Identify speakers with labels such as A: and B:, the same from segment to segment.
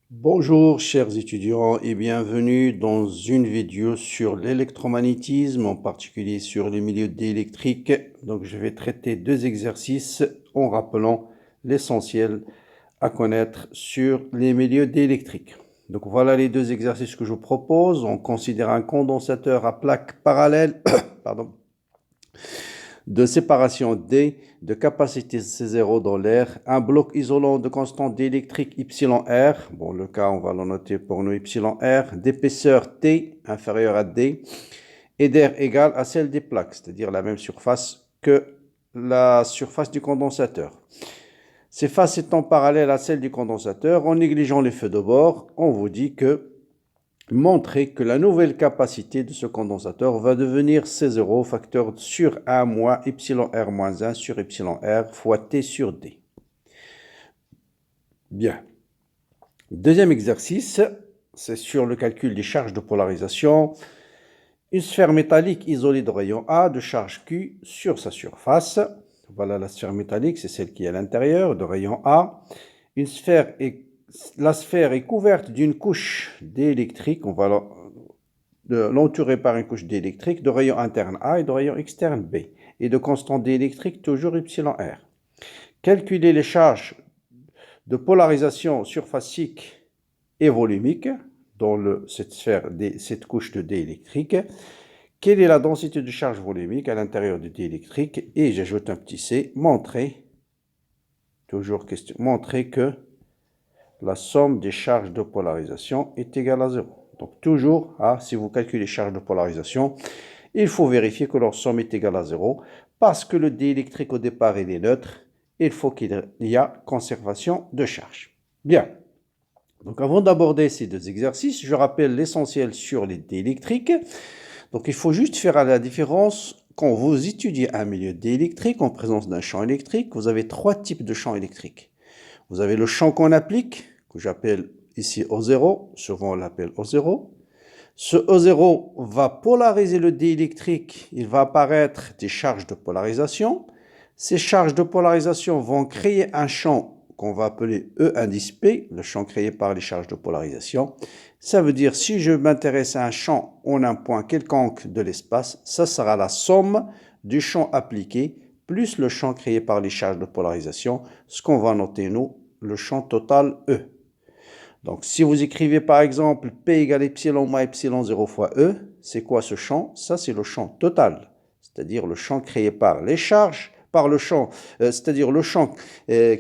A: Bonjour chers étudiants et bienvenue dans une vidéo sur l'électromagnétisme, en particulier sur les milieux diélectriques. Donc je vais traiter deux exercices en rappelant l'essentiel à connaître sur les milieux diélectriques. Donc voilà les deux exercices que je vous propose. On considère un condensateur à plaque parallèle pardon, de séparation D, de capacité C0 dans l'air, un bloc isolant de constante diélectrique YR, bon le cas on va le noter pour nous YR, d'épaisseur T inférieure à D, et d'air égale à celle des plaques, c'est-à-dire la même surface que la surface du condensateur. Ces faces étant parallèles à celle du condensateur, en négligeant les feux de bord, on vous dit que montrer que la nouvelle capacité de ce condensateur va devenir C0 facteur sur 1 moins εr moins 1 sur εr fois T sur D. Bien. Deuxième exercice, c'est sur le calcul des charges de polarisation. Une sphère métallique isolée de rayon A de charge Q sur sa surface. Voilà la sphère métallique, c'est celle qui est à l'intérieur de rayon A. La sphère est couverte d'une couche d'électrique. On va l'entourer par une couche d'électrique de rayon interne A et de rayon externe B, et de constante d'électrique toujours εr. Calculer les charges de polarisation surfacique et volumique dans cette couche de D électrique. Quelle est la densité de charge volumique à l'intérieur du D électrique? Et j'ajoute un petit C, montrer que la somme des charges de polarisation est égale à 0. Donc toujours, si vous calculez les charges de polarisation, il faut vérifier que leur somme est égale à 0, parce que le D électrique au départ il est neutre, il faut qu'il y ait conservation de charge. Bien, donc avant d'aborder ces deux exercices, je rappelle l'essentiel sur les D électriques. Donc il faut juste faire la différence. Quand vous étudiez un milieu diélectrique en présence d'un champ électrique, vous avez trois types de champs électriques. Vous avez le champ qu'on applique, que j'appelle ici O0, souvent on l'appelle O0. Ce O0 va polariser le diélectrique, il va apparaître des charges de polarisation. Ces charges de polarisation vont créer un champ qu'on va appeler E indice P, le champ créé par les charges de polarisation. Ça veut dire, si je m'intéresse à un champ en un point quelconque de l'espace, ça sera la somme du champ appliqué plus le champ créé par les charges de polarisation, ce qu'on va noter, nous, le champ total E. Donc, si vous écrivez par exemple P égale epsilon moins epsilon 0 fois E, c'est quoi ce champ? Ça, c'est le champ total, c'est-à-dire le champ créé par les charges, par le champ, c'est-à-dire le champ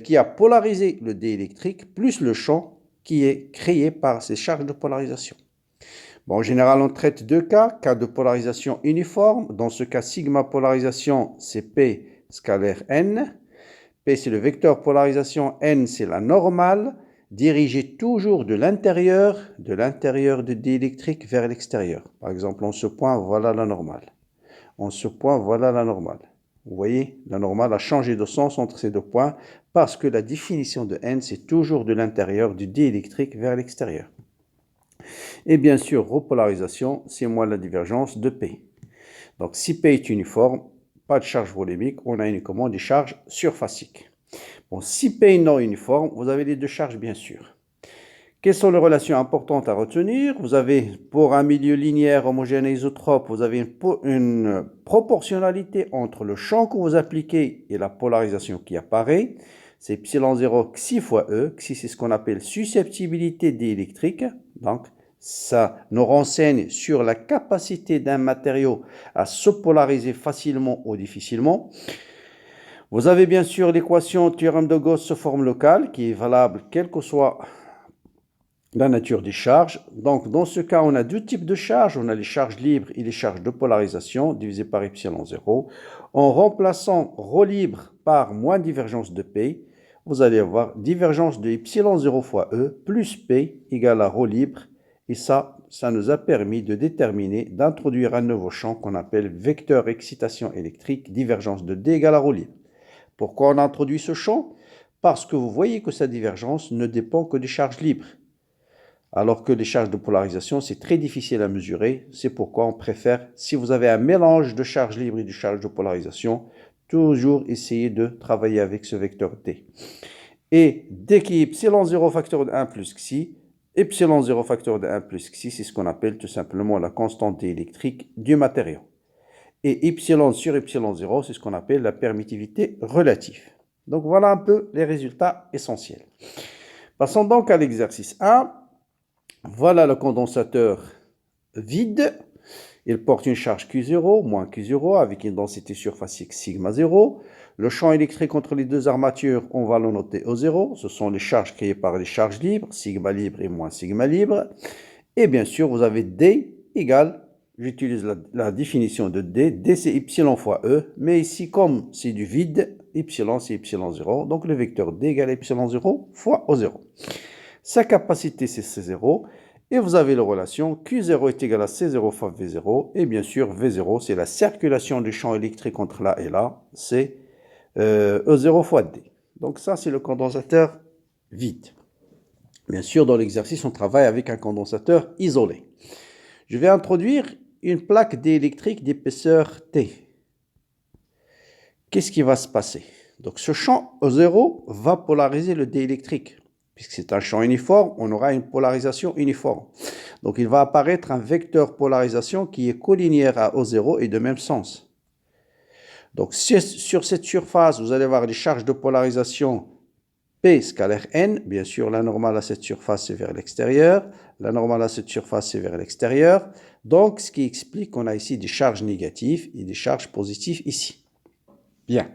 A: qui a polarisé le D électrique, plus le champ qui est créé par ces charges de polarisation. Bon, en général, on traite deux cas de polarisation uniforme. Dans ce cas, sigma polarisation, c'est P scalaire N. P, c'est le vecteur polarisation, N, c'est la normale, dirigée toujours de l'intérieur de D électrique vers l'extérieur. Par exemple, en ce point, voilà la normale. En ce point, voilà la normale. Vous voyez, la normale a changé de sens entre ces deux points parce que la définition de N, c'est toujours de l'intérieur du D électrique vers l'extérieur. Et bien sûr, repolarisation, c'est moins la divergence de P. Donc, si P est uniforme, pas de charge volumique, on a uniquement des charges surfaciques. Bon, si P est non uniforme, vous avez les deux charges, bien sûr. Quelles sont les relations importantes à retenir? Vous avez, pour un milieu linéaire, homogène et isotrope, vous avez une proportionnalité entre le champ que vous appliquez et la polarisation qui apparaît. C'est epsilon 0 xi fois E. Xi, c'est ce qu'on appelle susceptibilité diélectrique. Donc, ça nous renseigne sur la capacité d'un matériau à se polariser facilement ou difficilement. Vous avez bien sûr l'équation théorème de Gauss sous forme locale qui est valable quelle que soit la nature des charges. Donc, dans ce cas, on a deux types de charges. On a les charges libres et les charges de polarisation divisées par epsilon 0. En remplaçant ρ libre par moins divergence de P, vous allez avoir divergence de epsilon 0 fois E plus P égale à ρ libre. Et ça nous a permis de déterminer, d'introduire un nouveau champ qu'on appelle vecteur excitation électrique, divergence de D égale à ρ libre. Pourquoi on a introduit ce champ? Parce que vous voyez que sa divergence ne dépend que des charges libres. Alors que les charges de polarisation, c'est très difficile à mesurer. C'est pourquoi on préfère, si vous avez un mélange de charges libres et de charges de polarisation, toujours essayer de travailler avec ce vecteur T. Et dès qu'il y a epsilon 0 facteur de 1 plus xi, epsilon 0 facteur de 1 plus xi, c'est ce qu'on appelle tout simplement la constante électrique du matériau. Et epsilon sur epsilon 0, c'est ce qu'on appelle la permittivité relative. Donc voilà un peu les résultats essentiels. Passons donc à l'exercice 1. Voilà le condensateur vide. Il porte une charge Q0 moins Q0 avec une densité surfacique sigma 0. Le champ électrique entre les deux armatures, on va le noter au 0. Ce sont les charges créées par les charges libres, sigma libre et moins sigma libre. Et bien sûr, vous avez D égale, j'utilise la définition de D. D c'est epsilon fois E. Mais ici, comme c'est du vide, epsilon c'est epsilon 0. Donc le vecteur D égale epsilon 0 fois O0. Sa capacité c'est C0. Et vous avez la relation Q0 est égal à C0 fois V0. Et bien sûr, V0, c'est la circulation du champ électrique entre là et là. C'est E0 fois D. Donc ça, c'est le condensateur vide. Bien sûr, dans l'exercice, on travaille avec un condensateur isolé. Je vais introduire une plaque d'électrique d'épaisseur T. Qu'est-ce qui va se passer? Donc ce champ E0 va polariser le D électrique. Puisque c'est un champ uniforme, on aura une polarisation uniforme. Donc il va apparaître un vecteur polarisation qui est collinéaire à O0 et de même sens. Donc sur cette surface, vous allez avoir des charges de polarisation P scalaire N. Bien sûr, la normale à cette surface, c'est vers l'extérieur. La normale à cette surface, c'est vers l'extérieur. Donc, ce qui explique qu'on a ici des charges négatives et des charges positives ici. Bien.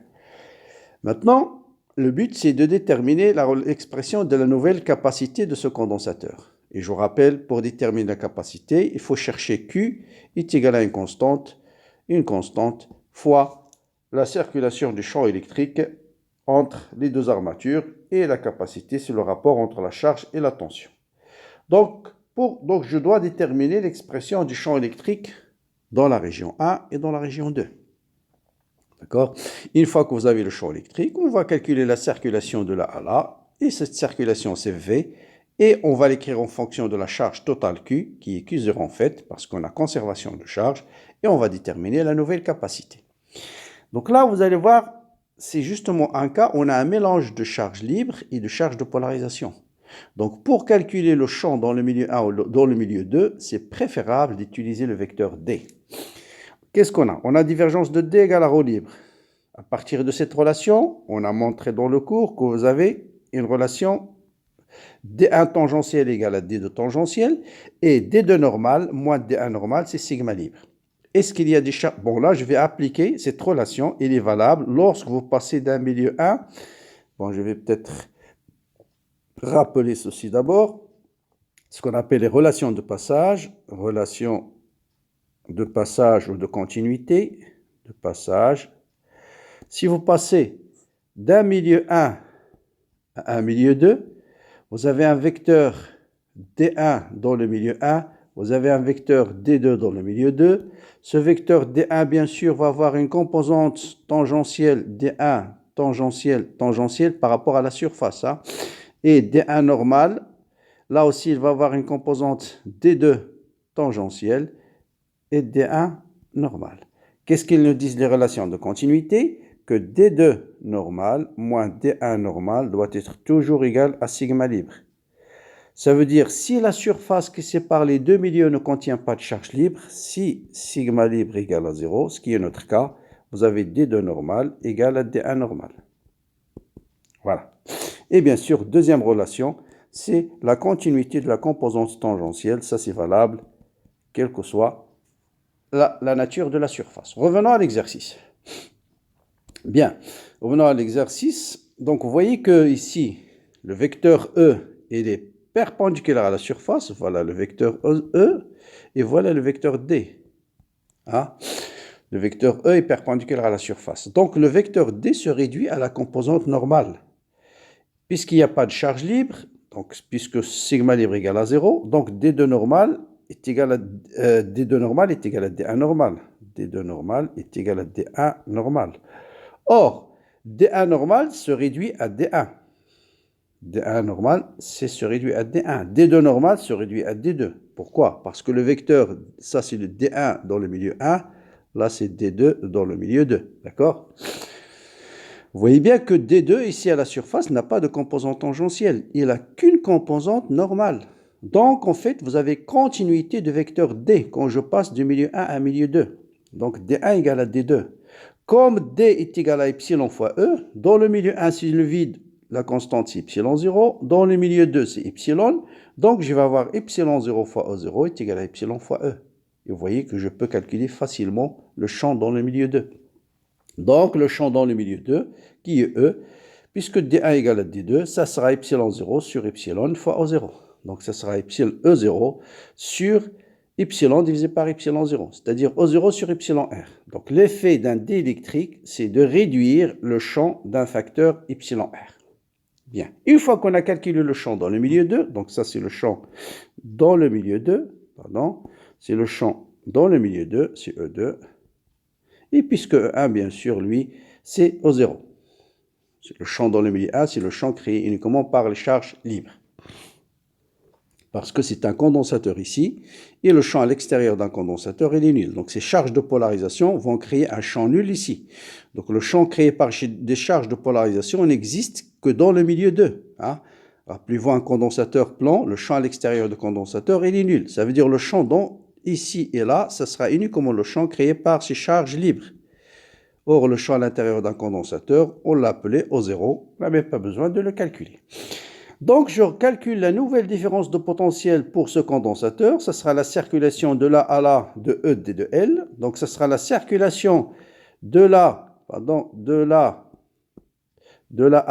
A: Maintenant, le but, c'est de déterminer l'expression de la nouvelle capacité de ce condensateur. Et je vous rappelle, pour déterminer la capacité, il faut chercher Q est égal à une constante fois la circulation du champ électrique entre les deux armatures et la capacité, c'est le rapport entre la charge et la tension. Donc je dois déterminer l'expression du champ électrique dans la région 1 et dans la région 2. D'accord? Une fois que vous avez le champ électrique, on va calculer la circulation de là à là, et cette circulation c'est V, et on va l'écrire en fonction de la charge totale Q, qui est Q0 en fait, parce qu'on a conservation de charge, et on va déterminer la nouvelle capacité. Donc là, vous allez voir, c'est justement un cas où on a un mélange de charges libres et de charges de polarisation. Donc pour calculer le champ dans le milieu 1 ou dans le milieu 2, c'est préférable d'utiliser le vecteur D. Qu'est-ce qu'on a? On a divergence de D égale à ρ libre. À partir de cette relation, on a montré dans le cours que vous avez une relation D1 tangentiel égale à D2 tangentiel et D2 normal moins D1 normal, c'est sigma libre. Est-ce qu'il y a des charges? Bon, là, je vais appliquer cette relation. Elle est valable lorsque vous passez d'un milieu 1. Bon, je vais peut-être rappeler ceci d'abord. Ce qu'on appelle les relations de passage. Relations de passage ou de continuité. De passage. Si vous passez d'un milieu 1 à un milieu 2, vous avez un vecteur D1 dans le milieu 1. Vous avez un vecteur D2 dans le milieu 2. Ce vecteur D1, bien sûr, va avoir une composante tangentielle D1 tangentielle par rapport à la surface. Hein. Et D1 normal, là aussi, il va avoir une composante D2 tangentielle et D1 normal. Qu'est-ce qu'ils nous disent les relations de continuité? Que D2 normal moins D1 normal doit être toujours égal à sigma libre. Ça veut dire, si la surface qui sépare les deux milieux ne contient pas de charge libre, si sigma libre égale à 0, ce qui est notre cas, vous avez D2 normal égale à D1 normal. Voilà. Et bien sûr, deuxième relation, c'est la continuité de la composante tangentielle. Ça, c'est valable, quelle que soit la nature de la surface. Revenons à l'exercice. Bien, revenons à l'exercice. Donc, vous voyez que ici, le vecteur E, il est perpendiculaire à la surface, voilà le vecteur E, et voilà le vecteur D. Hein? Le vecteur E est perpendiculaire à la surface. Donc le vecteur D se réduit à la composante normale. Puisqu'il n'y a pas de charge libre, donc puisque sigma libre égale à 0, donc D2 normal est égal à D2 normal est égal à D1 normal. D2 normal est égal à D1 normal. Or, D1 normal se réduit à D1. D1 normal, se réduit à D1. D2 normal se réduit à D2. Pourquoi? Parce que le vecteur, ça c'est le D1 dans le milieu 1, là c'est D2 dans le milieu 2. D'accord? Vous voyez bien que D2 ici à la surface n'a pas de composante tangentielle. Il n'a qu'une composante normale. Donc, en fait, vous avez continuité de vecteur D quand je passe du milieu 1 à milieu 2. Donc, D1 égale à D2. Comme D est égal à epsilon fois E, dans le milieu 1, c'est le vide, la constante c'est epsilon 0. Dans le milieu 2, c'est epsilon. Donc, je vais avoir epsilon 0 fois E0 est égal à epsilon fois E. Et vous voyez que je peux calculer facilement le champ dans le milieu 2. Donc, le champ dans le milieu 2, qui est E, puisque D1 égale à D2, ça sera epsilon 0 sur epsilon fois O0. Donc, ça sera epsilon E0 sur epsilon divisé par epsilon 0, c'est-à-dire O0 sur epsilon R. Donc, l'effet d'un dé électrique, c'est de réduire le champ d'un facteur epsilon R. Bien. Une fois qu'on a calculé le champ dans le milieu 2, donc ça, c'est le champ dans le milieu 2, pardon, c'est le champ dans le milieu 2, c'est E2. Et puisque E1, bien sûr, lui, c'est O0. C'est le champ dans le milieu 1, c'est le champ créé uniquement par les charges libres. Parce que c'est un condensateur ici, et le champ à l'extérieur d'un condensateur, il est nul. Donc ces charges de polarisation vont créer un champ nul ici. Donc le champ créé par des charges de polarisation n'existe que dans le milieu 2. Hein. Rappelez-vous un condensateur plan, le champ à l'extérieur du condensateur, il est nul. Ça veut dire le champ dont ici et là, ça sera uniquement le champ créé par ces charges libres. Or, le champ à l'intérieur d'un condensateur, on l'appelait O0, on n'a même pas besoin de le calculer. Donc, je calcule la nouvelle différence de potentiel pour ce condensateur. Ce sera la circulation de là à là de E d de L. Donc, ce sera la circulation de là à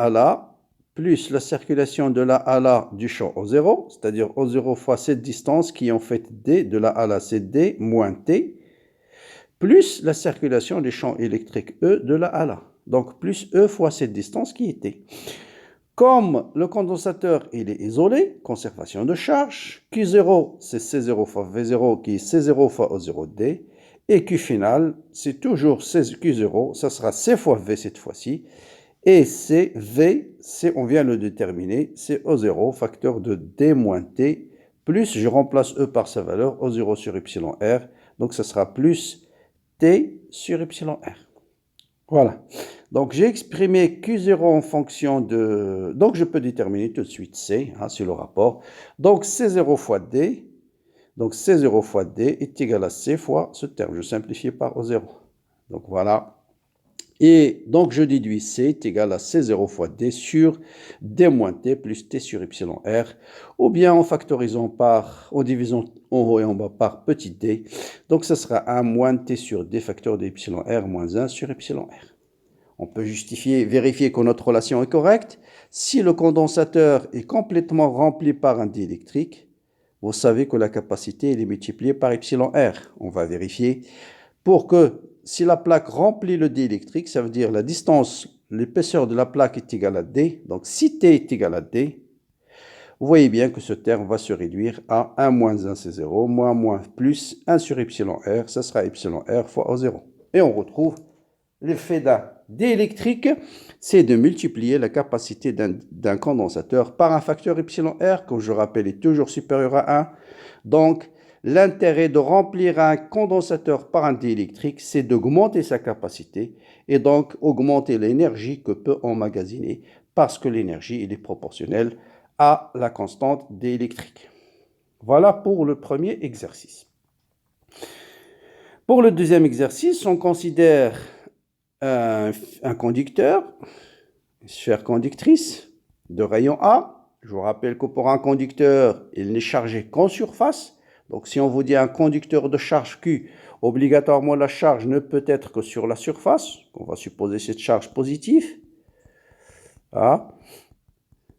A: là, plus la circulation de là à là du champ O0, c'est-à-dire O0 fois cette distance qui est en fait D, de là à là c'est D moins T, plus la circulation du champ électrique E de là à là. Donc, plus E fois cette distance qui est T. Comme le condensateur il est isolé, conservation de charge, Q0 c'est C0 fois V0 qui est C0 fois O0D, et Q final c'est toujours Q0, ça sera C fois V cette fois-ci, et c'est V, on vient de le déterminer, c'est O0, facteur de D moins T, plus je remplace E par sa valeur, O0 sur epsilon R, donc ça sera plus T sur epsilon R. Voilà. Donc, j'ai exprimé Q0 en fonction de... Donc, je peux déterminer tout de suite C, hein, c'est le rapport. Donc, C0 fois D, donc C0 fois D est égal à C fois ce terme. Je simplifie par O0. Donc, voilà. Et donc, je déduis C est égal à C0 fois D sur D moins T plus T sur epsilon R, ou bien en factorisant par, en divisant en haut et en bas par petit d. Donc, ce sera 1 moins T sur D facteur de epsilon R moins 1 sur epsilon R. On peut vérifier que notre relation est correcte. Si le condensateur est complètement rempli par un diélectrique, vous savez que la capacité est multipliée par epsilon R. On va vérifier pour que si la plaque remplit le diélectrique, ça veut dire la distance, l'épaisseur de la plaque est égale à D. Donc si T est égal à D, vous voyez bien que ce terme va se réduire à 1 moins 1 c'est 0, moins plus 1 sur epsilon R, ça sera epsilon R fois O0. Et on retrouve l'effet d'un diélectrique, c'est de multiplier la capacité d'un condensateur par un facteur epsilon R, comme je rappelle, est toujours supérieur à 1. Donc, l'intérêt de remplir un condensateur par un diélectrique, c'est d'augmenter sa capacité et donc augmenter l'énergie que peut emmagasiner, parce que l'énergie est proportionnelle à la constante diélectrique. Voilà pour le premier exercice. Pour le deuxième exercice, on considère un conducteur, une sphère conductrice de rayon A. Je vous rappelle que pour un conducteur, il n'est chargé qu'en surface. Donc, si on vous dit un conducteur de charge Q, obligatoirement la charge ne peut être que sur la surface. On va supposer cette charge positive. Ah.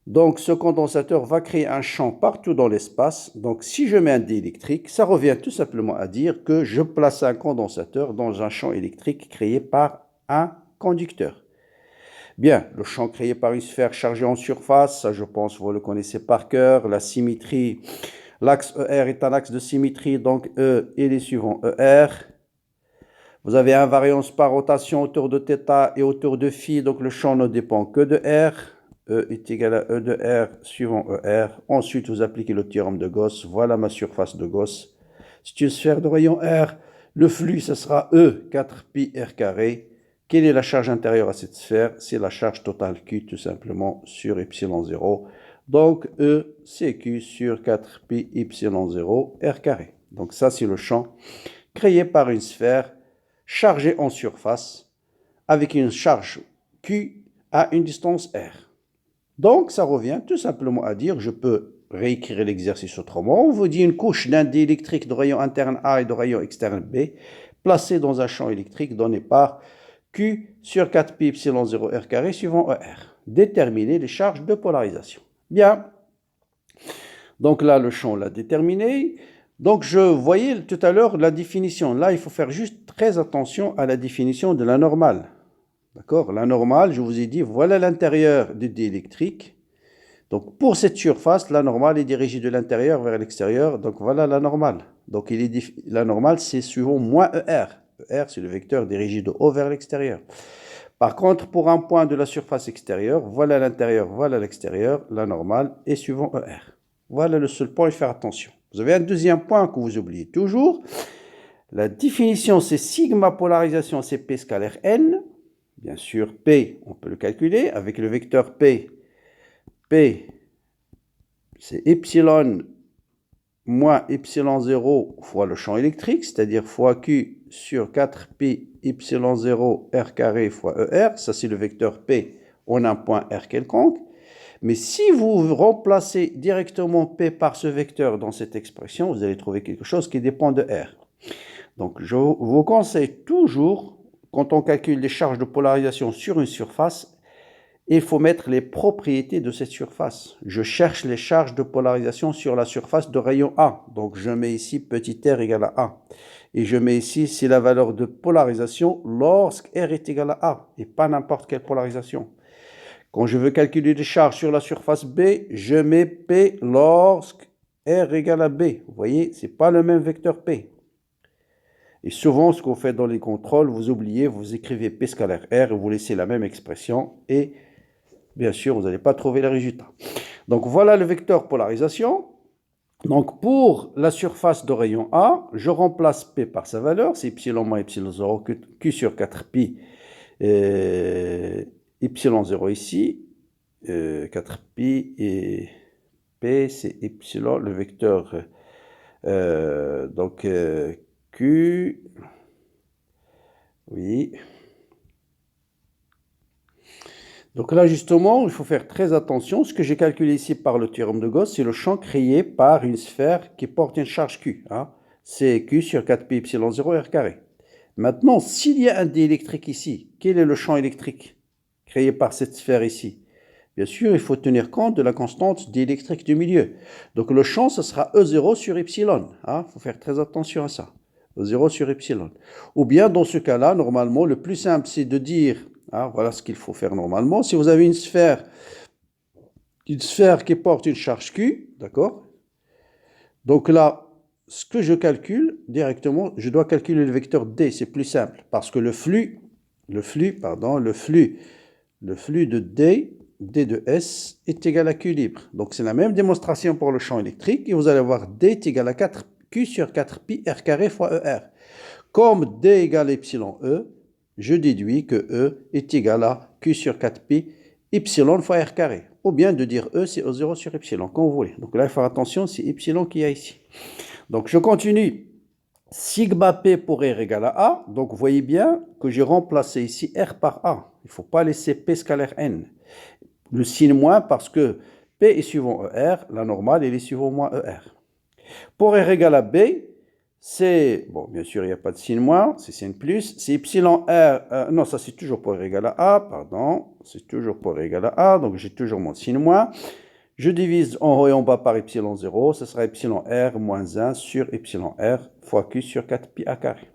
A: Donc, ce condensateur va créer un champ partout dans l'espace. Donc, si je mets un diélectrique, ça revient tout simplement à dire que je place un condensateur dans un champ électrique créé par un conducteur. Bien, le champ créé par une sphère chargée en surface, ça je pense vous le connaissez par cœur. La symétrie, l'axe ER est un axe de symétrie, donc E et les suivants ER. Vous avez invariance par rotation autour de θ et autour de φ, donc le champ ne dépend que de R. E est égal à E de R suivant ER. Ensuite, vous appliquez le théorème de Gauss. Voilà ma surface de Gauss. C'est une sphère de rayon R. Le flux, ce sera E 4pi R carré. Quelle est la charge intérieure à cette sphère? C'est la charge totale Q, tout simplement, sur epsilon 0. Donc, E, c'est Q sur 4pi epsilon 0 r carré. Donc, ça, c'est le champ créé par une sphère chargée en surface avec une charge Q à une distance R. Donc, ça revient tout simplement à dire, je peux réécrire l'exercice autrement. On vous dit une couche d'un dé électrique de rayon interne A et de rayon externe B placée dans un champ électrique donné par Q sur 4pi epsilon 0 r carré suivant ER. Déterminer les charges de polarisation. Bien. Donc là, le champ, on l'a déterminé. Donc, je voyais tout à l'heure la définition. Là, il faut faire juste très attention à la définition de la normale. D'accord? La normale, je vous ai dit, voilà l'intérieur du dé électrique. Donc, pour cette surface, la normale est dirigée de l'intérieur vers l'extérieur. Donc, voilà la normale. Donc, la normale, c'est suivant moins ER. ER, c'est le vecteur dirigé de haut vers l'extérieur. Par contre, pour un point de la surface extérieure, voilà l'intérieur, voilà l'extérieur, la normale est suivant ER. Voilà le seul point à faire attention. Vous avez un deuxième point que vous oubliez toujours. La définition, c'est sigma polarisation, c'est P scalaire N. Bien sûr, P, on peut le calculer avec le vecteur P. P, c'est epsilon moins epsilon 0 fois le champ électrique, c'est-à-dire fois Q sur 4pi epsilon 0 r carré fois ER. Ça, c'est le vecteur P en un point R quelconque. Mais si vous remplacez directement P par ce vecteur dans cette expression, vous allez trouver quelque chose qui dépend de R. Donc, je vous conseille toujours, quand on calcule les charges de polarisation sur une surface, il faut mettre les propriétés de cette surface. Je cherche les charges de polarisation sur la surface de rayon A. Donc, je mets ici petit r égale à A. Et je mets ici, c'est la valeur de polarisation lorsque R est égal à A, et pas n'importe quelle polarisation. Quand je veux calculer les charges sur la surface B, je mets P lorsque R égale à B. Vous voyez, ce n'est pas le même vecteur P. Et souvent, ce qu'on fait dans les contrôles, vous oubliez, vous écrivez P scalaire R et vous laissez la même expression. Et bien sûr, vous n'allez pas trouver le résultat. Donc voilà le vecteur polarisation. Donc pour la surface de rayon A, je remplace P par sa valeur, c'est epsilon moins epsilon 0, Q sur 4pi. Epsilon 0 ici, 4pi et P, c'est epsilon, le vecteur, donc Q, oui. Donc là, justement, il faut faire très attention. Ce que j'ai calculé ici par le théorème de Gauss, c'est le champ créé par une sphère qui porte une charge Q. Hein. C'est Q sur 4pi epsilon 0 r carré. Maintenant, s'il y a un dé électrique ici, quel est le champ électrique créé par cette sphère ici? Bien sûr, il faut tenir compte de la constante d'électrique du milieu. Donc le champ, ce sera E0 sur epsilon. Il faut faire très attention à ça. E0 sur epsilon. Ou bien, dans ce cas-là, normalement, le plus simple, c'est de dire, voilà ce qu'il faut faire normalement. Si vous avez une sphère qui porte une charge Q, d'accord? Donc là, ce que je calcule directement, je dois calculer le vecteur D, c'est plus simple, parce que le flux de D de S est égal à Q libre. Donc c'est la même démonstration pour le champ électrique, et vous allez voir D est égal à 4, Q sur 4pi R carré fois ER. Comme D égale epsilon E, je déduis que E est égal à Q sur 4pi epsilon fois R carré. Ou bien de dire E, c'est E0 sur epsilon, comme vous voulez. Donc là, il faut faire attention, c'est epsilon qu'il y a ici. Donc je continue. Sigma P pour R égale à A. Donc vous voyez bien que j'ai remplacé ici R par A. Il ne faut pas laisser P scalaire N. Le signe moins parce que P est suivant ER, la normale, elle est suivant moins ER. Pour R égale à B, c'est, bon, bien sûr, il n'y a pas de signe moins, c'est signe plus, c'est epsilon R, non, ça c'est toujours pour R égale à A, pardon, c'est toujours pour R égale à A, donc j'ai toujours mon signe moins. Je divise en haut et en bas par epsilon 0, ce sera epsilon R moins 1 sur epsilon R fois Q sur 4pi A carré.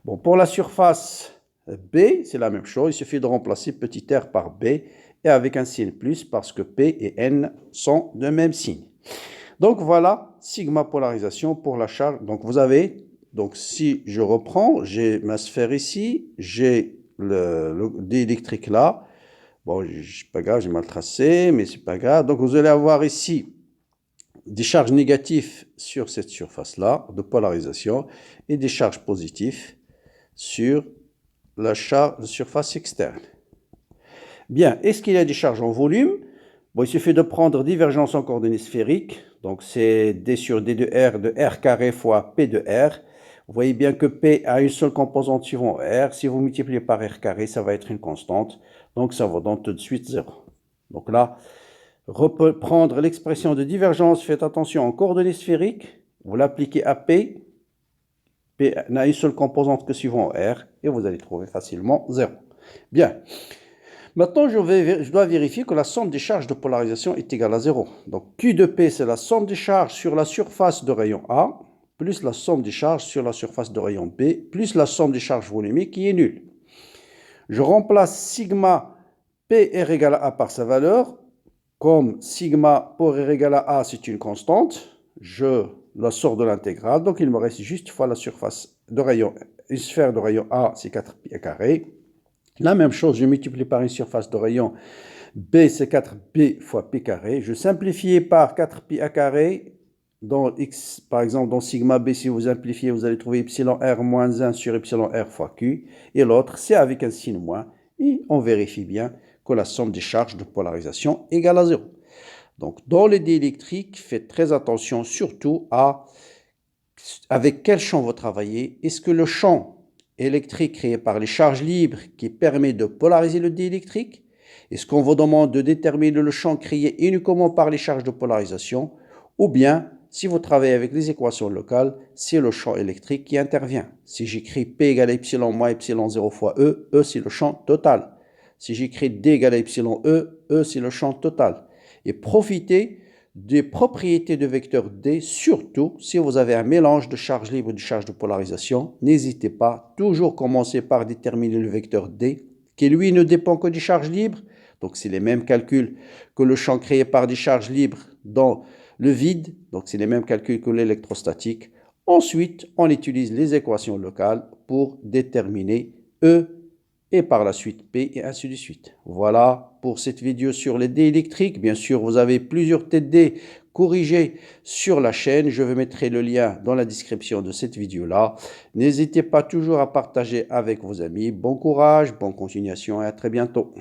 A: Bon, pour la surface B, c'est la même chose, il suffit de remplacer petit r par B et avec un signe plus parce que P et N sont de même signe. Donc voilà, sigma polarisation pour la charge. Donc vous avez, donc si je reprends, j'ai ma sphère ici, j'ai le dé électrique là. Bon, c'est pas grave, j'ai mal tracé, mais c'est pas grave. Donc vous allez avoir ici des charges négatives sur cette surface-là, de polarisation, et des charges positives sur la surface externe. Bien, est-ce qu'il y a des charges en volume? Bon, il suffit de prendre divergence en coordonnées sphériques. Donc, c'est D sur D de R de R carré fois P de R. Vous voyez bien que P a une seule composante suivant R. Si vous multipliez par R carré, ça va être une constante. Donc, ça va donner tout de suite 0. Donc là, reprendre l'expression de divergence, faites attention en coordonnées sphériques. Vous l'appliquez à P. P n'a une seule composante que suivant R. Et vous allez trouver facilement 0. Bien. Maintenant, je dois vérifier que la somme des charges de polarisation est égale à 0. Donc, Q de P, c'est la somme des charges sur la surface de rayon A, plus la somme des charges sur la surface de rayon B, plus la somme des charges volumiques qui est nulle. Je remplace sigma PR égale à A par sa valeur. Comme sigma pour R égale à A, c'est une constante, je la sors de l'intégrale. Donc, il me reste juste fois la surface de rayon, une sphère de rayon A, c'est 4pi carré. La même chose, je multiplie par une surface de rayon B, c'est 4b fois p carré. Je simplifie par 4pi carré. Dans X, par exemple, dans sigma B, si vous simplifiez, vous allez trouver epsilon R moins 1 sur epsilon R fois Q. Et l'autre, c'est avec un signe moins. Et on vérifie bien que la somme des charges de polarisation est égale à 0. Donc, dans les diélectriques, faites très attention surtout à avec quel champ vous travaillez. Est-ce que le champ électrique créé par les charges libres qui permet de polariser le diélectrique? Est-ce qu'on vous demande de déterminer le champ créé uniquement par les charges de polarisation? Ou bien, si vous travaillez avec les équations locales, c'est le champ électrique qui intervient. Si j'écris P égale à epsilon moins epsilon 0 fois E, E c'est le champ total. Si j'écris D égale à epsilon E, E c'est le champ total. Et profitez des propriétés de vecteur D, surtout si vous avez un mélange de charges libres et de charges de polarisation. N'hésitez pas, toujours commencer par déterminer le vecteur D, qui lui ne dépend que des charges libres. Donc c'est les mêmes calculs que le champ créé par des charges libres dans le vide. Donc c'est les mêmes calculs que l'électrostatique. Ensuite, on utilise les équations locales pour déterminer E et par la suite P et ainsi de suite. Voilà pour cette vidéo sur les dés électriques. Bien sûr, vous avez plusieurs TD corrigés sur la chaîne. Je vous mettrai le lien dans la description de cette vidéo-là. N'hésitez pas toujours à partager avec vos amis. Bon courage, bonne continuation et à très bientôt.